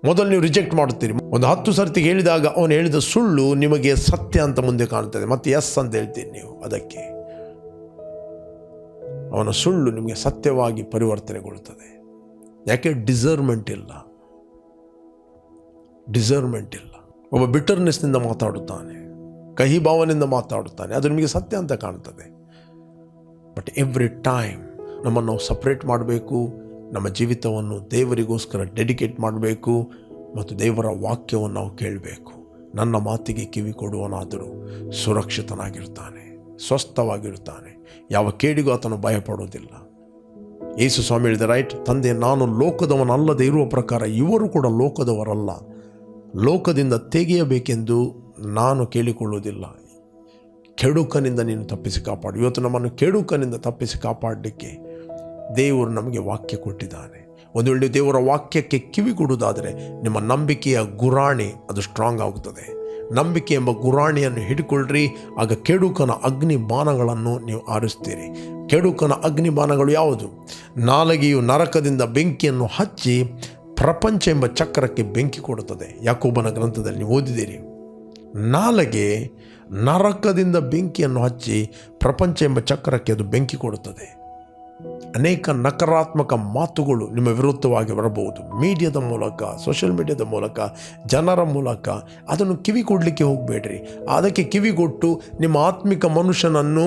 ಮೊದಲು ನೀವು ರಿಜೆಕ್ಟ್ ಮಾಡುತ್ತೀರಿ. ಒಂದು 10 ಸರ್ತಿ ಹೇಳಿದಾಗ ಅವನು ಹೇಳಿದ ಸುಳ್ಳು ನಿಮಗೆ ಸತ್ಯ ಅಂತ ಮುಂದೆ ಕಾಣ್ತದೆ, ಮತ್ತೆ ಎಸ್ ಅಂತ ಹೇಳ್ತೀರಿ ನೀವು. ಅದಕ್ಕೆ ಅವನ ಸುಳ್ಳು ನಿಮಗೆ ಸತ್ಯವಾಗಿ ಪರಿವರ್ತನೆಗೊಳ್ಳುತ್ತದೆ. ಯಾಕೆ? ಡಿಸರ್ಮೆಂಟ್ ಇಲ್ಲ. ಒಬ್ಬ ಬಿಟರ್ನೆಸ್ನಿಂದ ಮಾತಾಡುತ್ತಾನೆ, ಕಹಿ ಭಾವನೆಯಿಂದ ಮಾತಾಡುತ್ತಾನೆ, ಅದು ನಿಮಗೆ ಸತ್ಯ ಅಂತ ಕಾಣ್ತದೆ. ಬಟ್ ಎವ್ರಿ ಟೈಮ್ ನಮ್ಮನ್ನು ನಾವು ಸಪ್ರೇಟ್ ಮಾಡಬೇಕು, ನಮ್ಮ ಜೀವಿತವನ್ನು ದೇವರಿಗೋಸ್ಕರ ಡೆಡಿಕೇಟ್ ಮಾಡಬೇಕು ಮತ್ತು ದೇವರ ವಾಕ್ಯವನ್ನು ನಾವು ಕೇಳಬೇಕು. ನನ್ನ ಮಾತಿಗೆ ಕಿವಿ ಕೊಡುವನಾದರೂ ಸುರಕ್ಷಿತನಾಗಿರ್ತಾನೆ, ಸ್ವಸ್ಥವಾಗಿರುತ್ತಾನೆ, ಯಾವ ಕೇಡಿಗೂ ಆತನು ಭಯಪಡೋದಿಲ್ಲ. ಯೇಸು ಸ್ವಾಮಿ ಹೇಳಿದ, ರೈಟ್, ತಂದೆ, ನಾನು ಲೋಕದವನಲ್ಲದೆ ಇರುವ ಪ್ರಕಾರ ಇವರು ಕೂಡ ಲೋಕದವರಲ್ಲ, ಲೋಕದಿಂದ ತೆಗೆಯಬೇಕೆಂದು ನಾನು ಕೇಳಿಕೊಳ್ಳುವುದಿಲ್ಲ. ಕೆಡುಕನಿಂದ ನೀನು ತಪ್ಪಿಸಿ ಕಾಪಾಡು. ಇವತ್ತು ನಮ್ಮನ್ನು ಕೆಡುಕನಿಂದ ತಪ್ಪಿಸಿ ಕಾಪಾಡಲಿಕ್ಕೆ ದೇವರು ನಮಗೆ ವಾಕ್ಯ ಕೊಟ್ಟಿದ್ದಾನೆ. ಒಂದು ವೇಳೆ ದೇವರ ವಾಕ್ಯಕ್ಕೆ ಕಿವಿ ಕೊಡುವುದಾದರೆ ನಿಮ್ಮ ನಂಬಿಕೆಯ ಗುರಾಣಿ ಅದು ಸ್ಟ್ರಾಂಗ್ ಆಗುತ್ತದೆ. ನಂಬಿಕೆ ಎಂಬ ಗುರಾಣಿಯನ್ನು ಹಿಡ್ಕೊಳ್ರಿ, ಆಗ ಕೆಡುಕನ ಅಗ್ನಿ ಬಾಣಗಳನ್ನು ನೀವು ಆರಿಸ್ತೀರಿ. ಕೆಡುಕನ ಅಗ್ನಿ ಬಾಣಗಳು ಯಾವುದು? ನಾಲಿಗೆಯು ನರಕದಿಂದ ಬೆಂಕಿಯನ್ನು ಹಚ್ಚಿ ಪ್ರಪಂಚ ಎಂಬ ಚಕ್ರಕ್ಕೆ ಬೆಂಕಿ ಕೊಡುತ್ತದೆ. ಯಾಕೋಬನ ಗ್ರಂಥದಲ್ಲಿ ನೀವು ಓದಿದ್ದೀರಿ. ನಾಲಿಗೆ ನರಕದಿಂದ ಬೆಂಕಿಯನ್ನು ಹಚ್ಚಿ ಪ್ರಪಂಚ ಎಂಬ ಚಕ್ರಕ್ಕೆ ಅದು ಬೆಂಕಿ ಕೊಡುತ್ತದೆ. ಅನೇಕ ನಕಾರಾತ್ಮಕ ಮಾತುಗಳು ನಿಮ್ಮ ವಿರುದ್ಧವಾಗಿ ಬರಬಹುದು. ಮೀಡಿಯಾದ ಮೂಲಕ, ಸೋಷಿಯಲ್ ಮೀಡಿಯಾದ ಮೂಲಕ, ಜನರ ಮೂಲಕ. ಅದನ್ನು ಕಿವಿ ಕೊಡಲಿಕ್ಕೆ ಹೋಗಬೇಡ್ರಿ. ಅದಕ್ಕೆ ಕಿವಿಗೊಟ್ಟು ನಿಮ್ಮ ಆತ್ಮಿಕ ಮನುಷ್ಯನನ್ನು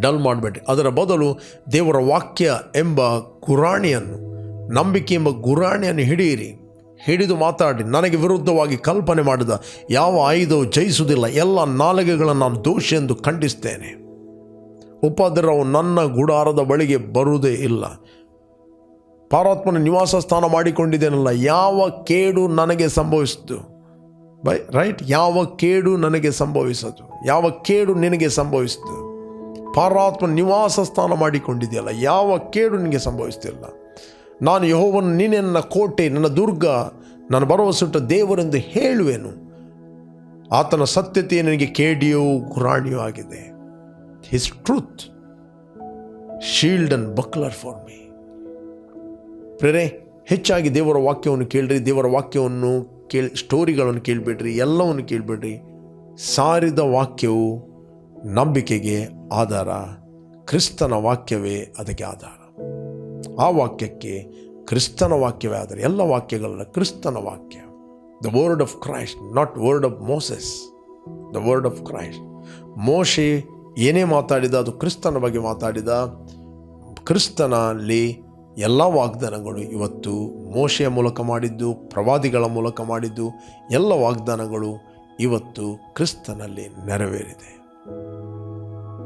ಡಲ್ ಮಾಡಬೇಡ್ರಿ. ಅದರ ಬದಲು ದೇವರ ವಾಕ್ಯ ಎಂಬ ಗುರಾಣಿಯನ್ನು, ನಂಬಿಕೆ ಎಂಬ ಗುರಾಣಿಯನ್ನು ಹಿಡಿದು ಮಾತಾಡಿ. ನನಗೆ ವಿರುದ್ಧವಾಗಿ ಕಲ್ಪನೆ ಮಾಡಿದ ಯಾವ ಆಯುಧವು ಜಯಿಸುವುದಿಲ್ಲ, ಎಲ್ಲ ನಾಲಿಗೆಗಳನ್ನು ನಾನು ದೋಷಿ ಎಂದು ಖಂಡಿಸ್ತೇನೆ. ಉಪದ್ರವವು ನನ್ನ ಗುಡಾರದ ಬಳಿಗೆ ಬರುವುದೇ ಇಲ್ಲ. ಪರಮಾತ್ಮನ ನಿವಾಸ ಸ್ಥಾನ ಮಾಡಿಕೊಂಡಿದ್ದೇನಲ್ಲ, ಯಾವ ಕೇಡು ನನಗೆ ಸಂಭವಿಸಿತು? ರೈಟ್, ಯಾವ ಕೇಡು ನನಗೆ ಸಂಭವಿಸದು? ಯಾವ ಕೇಡು ನಿನಗೆ ಸಂಭವಿಸಿತು? ಪರಮಾತ್ಮನ ನಿವಾಸ ಸ್ಥಾನ ಮಾಡಿಕೊಂಡಿದೆಯಲ್ಲ, ಯಾವ ಕೇಡು ನಿನಗೆ ಸಂಭವಿಸ್ತಿಲ್ಲ. ನಾನು ಯೆಹೋವನು, ನೀನೇ ನನ್ನ ಕೋಟೆ, ನನ್ನ ದುರ್ಗ, ನನ್ನ ಭರವಸೆಯುಟ್ಟ ದೇವರೆಂದು ಹೇಳುವೆನು. ಆತನ ಸತ್ಯತೆ ನನಗೆ ಕೇಡಿಯೂ ಗುರಾಣಿಯೂ ಆಗಿದೆ. His truth, shield and buckler for me. ಪ್ರೇರೆ, ಹೆಚ್ಚಾಗಿ ದೇವರ ವಾಕ್ಯವನ್ನು ಕೇಳ್ರಿ. ದೇವರ ವಾಕ್ಯವನ್ನು ಸ್ಟೋರಿಗಳನ್ನು ಕೇಳಬೇಡ್ರಿ, ಎಲ್ಲವನ್ನು ಕೇಳಬೇಡ್ರಿ. ಸಾರಿದ ವಾಕ್ಯವು ನಂಬಿಕೆಗೆ ಆಧಾರ. ಕ್ರಿಸ್ತನ ವಾಕ್ಯವೇ ಅದಕ್ಕೆ ಆಧಾರ. ಆ ವಾಕ್ಯಕ್ಕೆ ಕ್ರಿಸ್ತನ ವಾಕ್ಯವೇ ಆಧಾರ. ಎಲ್ಲ ವಾಕ್ಯಗಳಲ್ಲ, ಕ್ರಿಸ್ತನ ವಾಕ್ಯ. The word of Christ, not word of Moses, the word of Christ. ಮೋಶೆ ಏನೇ ಮಾತಾಡಿದ ಅದು ಕ್ರಿಸ್ತನ ಬಗ್ಗೆ ಮಾತಾಡಿದ. ಕ್ರಿಸ್ತನಲ್ಲಿ ಎಲ್ಲ ವಾಗ್ದಾನಗಳು ಇವತ್ತು ಮೋಶೆಯ ಮೂಲಕ ಮಾಡಿದ್ದು, ಪ್ರವಾದಿಗಳ ಮೂಲಕ ಮಾಡಿದ್ದು, ಎಲ್ಲ ವಾಗ್ದಾನಗಳು ಇವತ್ತು ಕ್ರಿಸ್ತನಲ್ಲಿ ನೆರವೇರಿದೆ.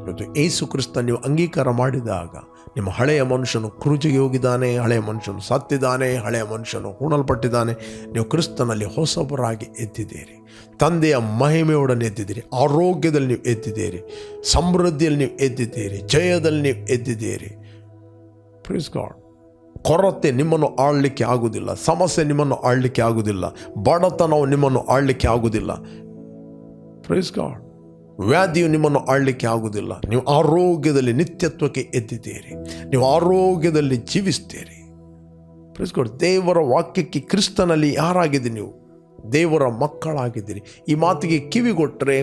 ಇವತ್ತು ಯೇಸು ಕ್ರಿಸ್ತ ನೀವು ಅಂಗೀಕಾರ ಮಾಡಿದಾಗ ನಿಮ್ಮ ಹಳೆಯ ಮನುಷ್ಯನು ಕ್ರೂಜಿಗೆ ಹೋಗಿದ್ದಾನೆ, ಹಳೆಯ ಮನುಷ್ಯನು ಸತ್ತಿದ್ದಾನೆ, ಹಳೆಯ ಮನುಷ್ಯನು ಹೂಣಲ್ಪಟ್ಟಿದ್ದಾನೆ. ನೀವು ಕ್ರಿಸ್ತನಲ್ಲಿ ಹೊಸಬರಾಗಿ ಎದ್ದಿದ್ದೀರಿ. ತಂದೆಯ ಮಹಿಮೆಯೊಡನೆ ಎದ್ದಿದ್ದೀರಿ. ಆರೋಗ್ಯದಲ್ಲಿ ನೀವು ಎದ್ದಿದ್ದೀರಿ, ಸಮೃದ್ಧಿಯಲ್ಲಿ ನೀವು ಎದ್ದಿದ್ದೀರಿ, ಜಯದಲ್ಲಿ ನೀವು ಎದ್ದಿದ್ದೀರಿ. Praise God. ಕೊರತೆ ನಿಮ್ಮನ್ನು ಆಳಲಿಕ್ಕೆ ಆಗುವುದಿಲ್ಲ, ಸಮಸ್ಯೆ ನಿಮ್ಮನ್ನು ಆಳಲಿಕ್ಕೆ ಆಗುವುದಿಲ್ಲ, ಬಡತನವು ನಿಮ್ಮನ್ನು ಆಳಲಿಕ್ಕೆ ಆಗುವುದಿಲ್ಲ. Praise God. ವ್ಯಾಧಿಯು ನಿಮ್ಮನ್ನು ಆಳಲಿಕ್ಕೆ ಆಗುವುದಿಲ್ಲ. ನೀವು ಆರೋಗ್ಯದಲ್ಲಿ ನಿತ್ಯತ್ವಕ್ಕೆ ಎದ್ದಿದ್ದೀರಿ, ನೀವು ಆರೋಗ್ಯದಲ್ಲಿ ಜೀವಿಸ್ತೀರಿ. Praise God. ದೇವರ ವಾಕ್ಯಕ್ಕೆ ಕ್ರಿಸ್ತನಲ್ಲಿ ಯಾರಾಗಿದ್ದೀರಿ? ನೀವು ದೇವರ ಮಕ್ಕಳಾಗಿದ್ದೀರಿ. ಈ ಮಾತಿಗೆ ಕಿವಿಗೊಟ್ಟರೆ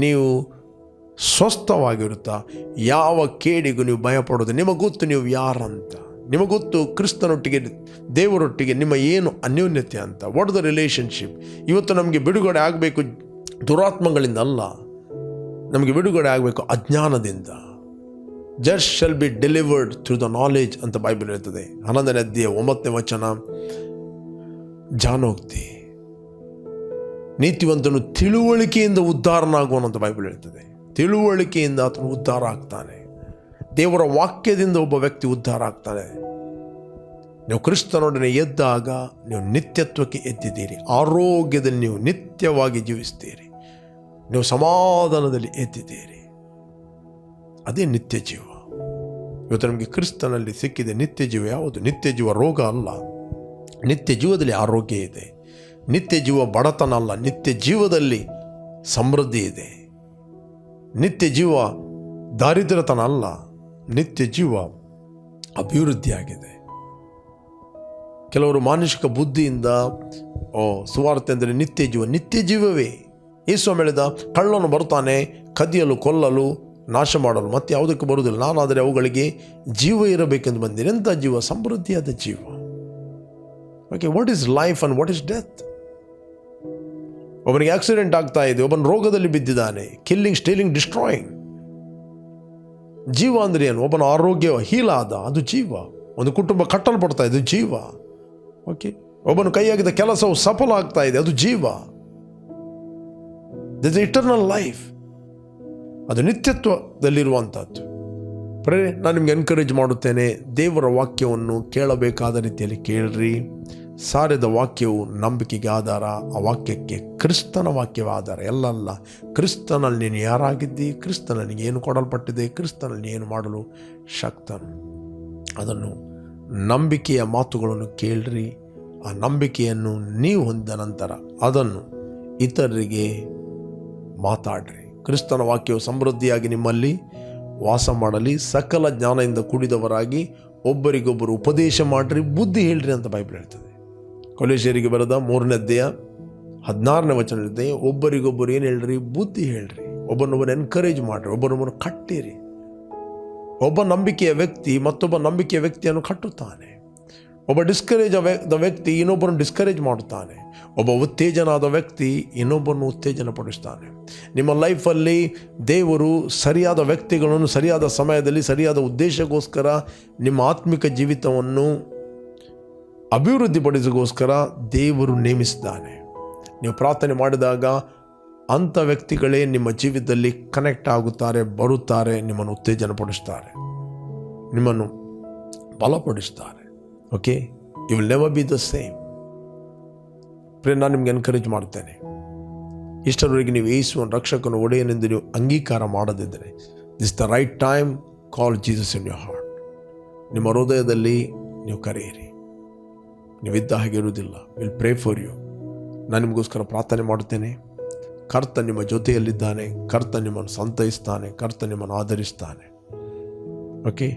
ನೀವು ಸ್ವಸ್ಥವಾಗಿರುತ್ತಾ ಯಾವ ಕೇಡಿಗೂ ನೀವು ಭಯಪಡೋದು. ನಿಮಗೆ ಗೊತ್ತು ನೀವು ಯಾರಂತ, ನಿಮಗೆ ಗೊತ್ತು ಕ್ರಿಸ್ತನೊಟ್ಟಿಗೆ, ದೇವರೊಟ್ಟಿಗೆ ನಿಮ್ಮ ಏನು ಅನ್ಯೋನ್ಯತೆ ಅಂತ. What the relationship. ಇವತ್ತು ನಮಗೆ ಬಿಡುಗಡೆ ಆಗಬೇಕು ದುರಾತ್ಮಗಳಿಂದ ಅಲ್ಲ, ನಮಗೆ ಬಿಡುಗಡೆ ಆಗಬೇಕು ಅಜ್ಞಾನದಿಂದ. Just shall be delivered through the knowledge ಅಂತ ಬೈಬಲ್ ಹೇಳ್ತದೆ. 11ನೇ ಅಧ್ಯಾಯ 9ನೇ ವಚನ. ಜಾನೋಕ್ತಿ. ನೀತಿವಂತನು ತಿಳುವಳಿಕೆಯಿಂದ ಉದ್ಧಾರನಾಗುವನಂತ ಬೈಬಲ್ ಹೇಳ್ತದೆ. ತಿಳುವಳಿಕೆಯಿಂದ ಆತನು ಉದ್ಧಾರ ಆಗ್ತಾನೆ. ದೇವರ ವಾಕ್ಯದಿಂದ ಒಬ್ಬ ವ್ಯಕ್ತಿ ಉದ್ಧಾರ ಆಗ್ತಾನೆ. ನೀವು ಕ್ರಿಸ್ತನೊಡನೆ ಎದ್ದಾಗ ನೀವು ನಿತ್ಯತ್ವಕ್ಕೆ ಎದ್ದಿದ್ದೀರಿ. ಆರೋಗ್ಯದಲ್ಲಿ ನೀವು ನಿತ್ಯವಾಗಿ ಜೀವಿಸ್ತೀರಿ. ನೀವು ಸಮಾಧಾನದಲ್ಲಿ ಎದ್ದಿದ್ದೀರಿ. ಅದೇ ನಿತ್ಯ ಜೀವ. ಇವತ್ತು ನಮಗೆ ಕ್ರಿಸ್ತನಲ್ಲಿ ಸಿಕ್ಕಿದೆ ನಿತ್ಯ ಜೀವ. ಯಾವುದು? ನಿತ್ಯ ಜೀವ ರೋಗ ಅಲ್ಲ. ನಿತ್ಯ ಜೀವದಲ್ಲಿ ಆರೋಗ್ಯ ಇದೆ. ನಿತ್ಯ ಜೀವ ಬಡತನ ಅಲ್ಲ. ನಿತ್ಯ ಜೀವದಲ್ಲಿ ಸಮೃದ್ಧಿ ಇದೆ. ನಿತ್ಯ ಜೀವ ದಾರಿದ್ರ್ಯತನ ಅಲ್ಲ. ನಿತ್ಯ ಜೀವ ಅಭಿವೃದ್ಧಿಯಾಗಿದೆ. ಕೆಲವರು ಮಾನುಷಿಕ ಬುದ್ಧಿಯಿಂದ ಸುವಾರ್ತೆ ಅಂದರೆ ನಿತ್ಯ ಜೀವ. ನಿತ್ಯ ಜೀವವೇ. ಯೇಸು ಹೇಳಿದ, ಕಳ್ಳನು ಬರ್ತಾನೆ ಕದಿಯಲು, ಕೊಲ್ಲಲು, ನಾಶ ಮಾಡಲು, ಮತ್ತೆ ಯಾವುದಕ್ಕೆ ಬರುವುದಿಲ್ಲ. ನಾನಾದರೆ ಅವುಗಳಿಗೆ ಜೀವ ಇರಬೇಕೆಂದು ಬಂದಿರಿ. ಎಂಥ ಜೀವ? ಸಮೃದ್ಧಿಯಾದ ಜೀವ. Okay, what is life and what is death? ಒಬ್ಬನಿಗೆ ಆಕ್ಸಿಡೆಂಟ್ ಆಗ್ತಾ ಇದೆ, ಒಬ್ಬನ ರೋಗದಲ್ಲಿ ಬಿದ್ದಿದ್ದಾನೆ. Killing, stealing, destroying. ಜೀವ ಅಂದರೆ ಏನು? ಒಬ್ಬನ ಆರೋಗ್ಯ ಹೀಲ್ ಆದ, ಅದು ಜೀವ. ಒಂದು ಕುಟುಂಬ ಕಟ್ಟಲ್ಪಡ್ತಾ ಇದೆ, ಅದು ಜೀವ. ಓಕೆ, ಒಬ್ಬನು ಕೈಯಾಗಿದ್ದ ಕೆಲಸವು ಸಫಲ ಆಗ್ತಾ ಇದೆ, ಅದು ಜೀವ. This eternal life. ಅದು ನಿತ್ಯತ್ವದಲ್ಲಿರುವಂಥದ್ದು. ನಾನು ನಿಮಗೆ ಎನ್ಕರೇಜ್ ಮಾಡುತ್ತೇನೆ, ದೇವರ ವಾಕ್ಯವನ್ನು ಕೇಳಬೇಕಾದ ರೀತಿಯಲ್ಲಿ ಕೇಳ್ರಿ. ಸಾರಿದ ವಾಕ್ಯವು ನಂಬಿಕೆಗೆ ಆಧಾರ. ಆ ವಾಕ್ಯಕ್ಕೆ ಕ್ರಿಸ್ತನ ವಾಕ್ಯವೇ ಆಧಾರ. ಎಲ್ಲ ಕ್ರಿಸ್ತನಲ್ಲಿ ನೀನು ಯಾರಾಗಿದ್ದಿ, ಕ್ರಿಸ್ತನಲ್ಲಿ ಏನು ಕೊಡಲ್ಪಟ್ಟಿದೆ, ಕ್ರಿಸ್ತನಲ್ಲಿ ಏನು ಮಾಡಲು ಶಕ್ತನು, ಅದನ್ನು ನಂಬಿಕೆಯ ಮಾತುಗಳನ್ನು ಕೇಳ್ರಿ. ಆ ನಂಬಿಕೆಯನ್ನು ನೀವು ಹೊಂದಿದ ನಂತರ ಅದನ್ನು ಇತರರಿಗೆ ಮಾತಾಡ್ರಿ. ಕ್ರಿಸ್ತನ ವಾಕ್ಯವು ಸಮೃದ್ಧಿಯಾಗಿ ನಿಮ್ಮಲ್ಲಿ ವಾಸ ಮಾಡಲಿ. ಸಕಲ ಜ್ಞಾನದಿಂದ ಕೂಡಿದವರಾಗಿ ಒಬ್ಬರಿಗೊಬ್ಬರು ಉಪದೇಶ ಮಾಡಿರಿ, ಬುದ್ಧಿ ಹೇಳ್ರಿ ಅಂತ ಬೈಬಲ್ ಹೇಳ್ತದೆ. ಕೊಲೋಸ್ಯರಿಗೆ ಬರೆದ 3ನೇ ಅಧ್ಯಾಯ 16ನೇ ವಚನ ಹೇಳ್ತದೆ, ಒಬ್ಬರಿಗೊಬ್ಬರು ಏನು ಹೇಳ್ರಿ? ಬುದ್ಧಿ ಹೇಳ್ರಿ. ಒಬ್ಬನೊಬ್ಬರು ಎನ್ಕರೇಜ್ ಮಾಡಿರಿ, ಒಬ್ಬರೊಬ್ಬರು ಕಟ್ಟಿರಿ. ಒಬ್ಬ ನಂಬಿಕೆಯ ವ್ಯಕ್ತಿ ಮತ್ತೊಬ್ಬ ನಂಬಿಕೆಯ ವ್ಯಕ್ತಿಯನ್ನು ಕಟ್ಟುತ್ತಾನೆ. ಒಬ್ಬ ಡಿಸ್ಕರೇಜ್ ಆದ ವ್ಯಕ್ತಿ ಇನ್ನೊಬ್ಬರನ್ನು ಡಿಸ್ಕರೇಜ್ ಮಾಡುತ್ತಾನೆ. ಒಬ್ಬ ಉತ್ತೇಜನಾದ ವ್ಯಕ್ತಿ ಇನ್ನೊಬ್ಬರನ್ನು ಉತ್ತೇಜನ ಪಡಿಸ್ತಾನೆ. ನಿಮ್ಮ ಲೈಫಲ್ಲಿ ದೇವರು ಸರಿಯಾದ ವ್ಯಕ್ತಿಗಳನ್ನು ಸರಿಯಾದ ಸಮಯದಲ್ಲಿ ಸರಿಯಾದ ಉದ್ದೇಶಕ್ಕೋಸ್ಕರ ನಿಮ್ಮ ಆತ್ಮಿಕ ಜೀವಿತವನ್ನು ಅಭಿವೃದ್ಧಿಪಡಿಸೋಗೋಸ್ಕರ ದೇವರು ನೇಮಿಸಿದ್ದಾನೆ. ನೀವು ಪ್ರಾರ್ಥನೆ ಮಾಡಿದಾಗ ಅಂಥ ವ್ಯಕ್ತಿಗಳೇ ನಿಮ್ಮ ಜೀವಿತದಲ್ಲಿ ಕನೆಕ್ಟ್ ಆಗುತ್ತಾರೆ, ಬರುತ್ತಾರೆ, ನಿಮ್ಮನ್ನು ಉತ್ತೇಜನ ಪಡಿಸ್ತಾರೆ, ನಿಮ್ಮನ್ನು ಬಲಪಡಿಸ್ತಾರೆ. Okay, you will never be the same. ನಾನು ನಿಮ್ಗೆ ಎನ್ಕರೇಜ್ ಮಾಡ್ತೇನೆ, ಇಷ್ಟರವರೆಗೆ ನೀವು ಯೇಸುವನ್ನು ರಕ್ಷಕನ ಒಡೆಯನೆಂದು ನೀವು ಅಂಗೀಕಾರ ಮಾಡದಿದ್ದರೆ, this the right time. Call Jesus in your heart. ನಿಮ್ಮ ಹೃದಯದಲ್ಲಿ ನೀವು ಕರೆಯಿರಿ. ನೀವಿದ್ದ ಹಾಗೆ ಇರುವುದಿಲ್ಲ. Will pray for you. ನಾನು ನಿಮಗೋಸ್ಕರ ಪ್ರಾರ್ಥನೆ ಮಾಡುತ್ತೇನೆ. ಕರ್ತ ನಿಮ್ಮ ಜೊತೆಯಲ್ಲಿದ್ದಾನೆ. ಕರ್ತ ನಿಮ್ಮನ್ನು ಸಂತೈಸ್ತಾನೆ. ಕರ್ತ ನಿಮ್ಮನ್ನು ಆಧರಿಸ್ತಾನೆ. ಓಕೆ,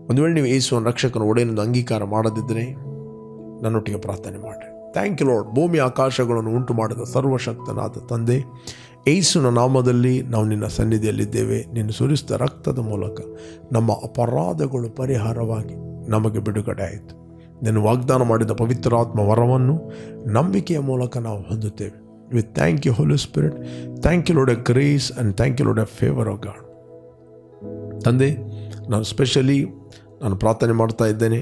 ಒಂದು ವೇಳೆ ನೀವು ಯೇಸುವನ್ನು ರಕ್ಷಕನ ಒಡೆಯನೆಂದು ಅಂಗೀಕಾರ ಮಾಡದಿದ್ದರೆ ನನ್ನೊಟ್ಟಿಗೆ ಪ್ರಾರ್ಥನೆ ಮಾಡಿರಿ. Thank you Lord. ಭೂಮಿ ಆಕಾಶಗಳನ್ನು ಉಂಟು ಮಾಡಿದ ಸರ್ವಶಕ್ತನಾದ ತಂದೆ, ಯೇಸುವಿನ ನಾಮದಲ್ಲಿ ನಾವು ನಿನ್ನ ಸನ್ನಿಧಿಯಲ್ಲಿದ್ದೇವೆ. ನಿನ್ನ ಸುರಿಸಿದ ರಕ್ತದ ಮೂಲಕ ನಮ್ಮ ಅಪರಾಧಗಳು ಪರಿಹಾರವಾಗಿ ನಮಗೆ ಬಿಡುಗಡೆ ಆಯಿತು. ನಿನ್ನ ವಾಗ್ದಾನ ಮಾಡಿದ ಪವಿತ್ರಾತ್ಮ ವರವನ್ನು ನಂಬಿಕೆಯ ಮೂಲಕ ನಾವು ಹೊಂದುತ್ತೇವೆ. We thank you Holy Spirit. Thank you Lord a grace and thank you Lord a favour of God. ತಂದೆ, ನಾನು ಪ್ರಾರ್ಥನೆ ಮಾಡ್ತಾ ಇದ್ದೇನೆ.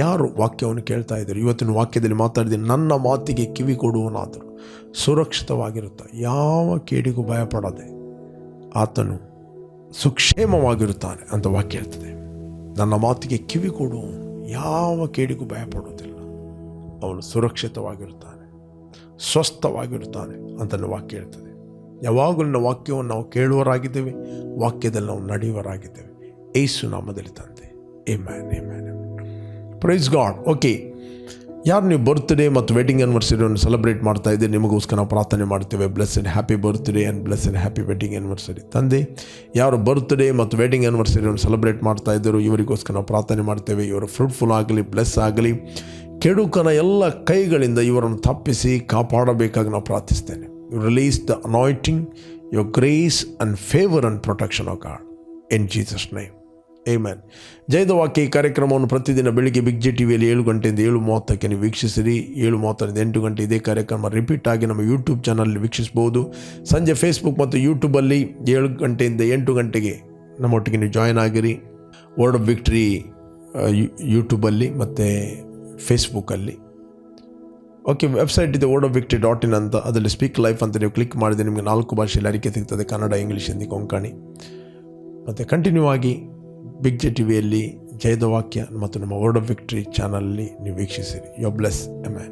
ಯಾರು ವಾಕ್ಯವನ್ನು ಕೇಳ್ತಾ ಇದ್ದಾರೆ, ಇವತ್ತಿನ ವಾಕ್ಯದಲ್ಲಿ ಮಾತಾಡಿದ್ದೀನಿ, ನನ್ನ ಮಾತಿಗೆ ಕಿವಿ ಕೊಡುವನಾದರೂ ಸುರಕ್ಷಿತವಾಗಿರುತ್ತ, ಯಾವ ಕೇಡಿಗೂ ಭಯಪಡದೆ ಆತನು ಸುಕ್ಷೇಮವಾಗಿರುತ್ತಾನೆ ಅಂತ ವಾಕ್ಯ ಹೇಳ್ತದೆ. ನನ್ನ ಮಾತಿಗೆ ಕಿವಿ ಕೊಡುವನು ಯಾವ ಕೇಡಿಗೂ ಭಯಪಡುವುದಿಲ್ಲ, ಅವನು ಸುರಕ್ಷಿತವಾಗಿರುತ್ತಾನೆ, ಸ್ವಸ್ಥವಾಗಿರುತ್ತಾನೆ ಅಂತ ವಾಕ್ಯ ಹೇಳ್ತದೆ. ಯಾವಾಗಲೂ ವಾಕ್ಯವನ್ನು ನಾವು ಕೇಳುವರಾಗಿದ್ದೇವೆ, ವಾಕ್ಯದಲ್ಲಿ ನಾವು ನಡೆಯುವರಾಗಿದ್ದೇವೆ. ಯೇಸು ನಾಮದಲ್ಲಿ ತಂದೆ, amen, amen. Praise God. Okay, ಯಾರು ನೀವು ಬರ್ತ್ಡೇ ಮತ್ತು ವೆಡ್ಡಿಂಗ್ ಆ್ಯನಿವರ್ಸರಿಯನ್ನು ಸೆಲೆಬ್ರೇಟ್ ಮಾಡ್ತಾ ಇದ್ದೀರಿ, ನಿಮಗೋಸ್ಕರ ನಾವು ಪ್ರಾರ್ಥನೆ ಮಾಡ್ತೇವೆ. Blessed happy birthday and blessed happy wedding anniversary. ತಂದೆ, ಯಾರು ಬರ್ತ್ಡೇ ಮತ್ತು ವೆಡ್ಡಿಂಗ್ ಆ್ಯನಿವರ್ಸರಿಯನ್ನು ಸೆಲೆಬ್ರೇಟ್ ಮಾಡ್ತಾ ಇದ್ದರು, ಇವರಿಗೋಸ್ಕರ ನಾವು ಪ್ರಾರ್ಥನೆ ಮಾಡ್ತೇವೆ. ಇವರು ಫ್ರೂಟ್ಫುಲ್ ಆಗಲಿ, ಬ್ಲೆಸ್ ಆಗಲಿ. ಕೆಡುಕನ ಎಲ್ಲ ಕೈಗಳಿಂದ ಇವರನ್ನು ತಪ್ಪಿಸಿ ಕಾಪಾಡಬೇಕಾಗಿ ನಾವು ಪ್ರಾರ್ಥಿಸ್ತೇನೆ. You release the anointing, your grace and favour and protection of God in Jesus name, amen. ಜಯದ ವಾಕ್ಯ ಈ ಕಾರ್ಯಕ್ರಮವನ್ನು ಪ್ರತಿದಿನ ಬೆಳಿಗ್ಗೆ ಬಿಗ್ ಜೆ ಟಿವಿಯಲ್ಲಿ 7 ಗಂಟೆಯಿಂದ 7:30ಕ್ಕೆ ನೀವು ವೀಕ್ಷಿಸಿರಿ. 7:30ರಿಂದ 8 ಗಂಟೆ ಇದೇ ಕಾರ್ಯಕ್ರಮ ರಿಪೀಟ್ ಆಗಿ ನಮ್ಮ ಯೂಟ್ಯೂಬ್ ಚಾನಲ್ ವೀಕ್ಷಿಸ್ಬೋದು. ಸಂಜೆ ಫೇಸ್ಬುಕ್ ಮತ್ತು ಯೂಟ್ಯೂಬಲ್ಲಿ 7 ಗಂಟೆಯಿಂದ 8 ಗಂಟೆಗೆ ನಮ್ಮೊಟ್ಟಿಗೆ ನೀವು ಜಾಯ್ನ್ ಆಗಿರಿ. ವರ್ಡ್ ಆಫ್ ವಿಕ್ಟ್ರಿ ಯೂಟ್ಯೂಬಲ್ಲಿ ಮತ್ತು ಫೇಸ್ಬುಕ್ಕಲ್ಲಿ ಓಕೆ, ವೆಬ್ಸೈಟ್ ಇದೆ wordofvictory.in ಅಂತ. ಅದರಲ್ಲಿ ಸ್ಪೀಕ್ ಲೈಫ್ ಅಂತ ನೀವು ಕ್ಲಿಕ್ ಮಾಡಿದರೆ ನಿಮಗೆ 4 ಭಾಷೆಯಲ್ಲಿ ಅರಿಕೆ ಸಿಗ್ತದೆ: ಕನ್ನಡ, ಇಂಗ್ಲೀಷ್, ಹಿಂದಿ, ಕೊಂಕಣಿ. ಮತ್ತು ಕಂಟಿನ್ಯೂ ಆಗಿ ಬಿಗ್ ಜೆ ಟಿವಿಯಲ್ಲಿ ಜಯದ ವಾಕ್ಯ ಮತ್ತು ನಮ್ಮ ವರ್ಡ್ ಆಫ್ ವಿಕ್ಟ್ರಿ ಚಾನಲಲ್ಲಿ ನೀವು ವೀಕ್ಷಿಸಿರಿ. You are bless. ಆಮೆನ್.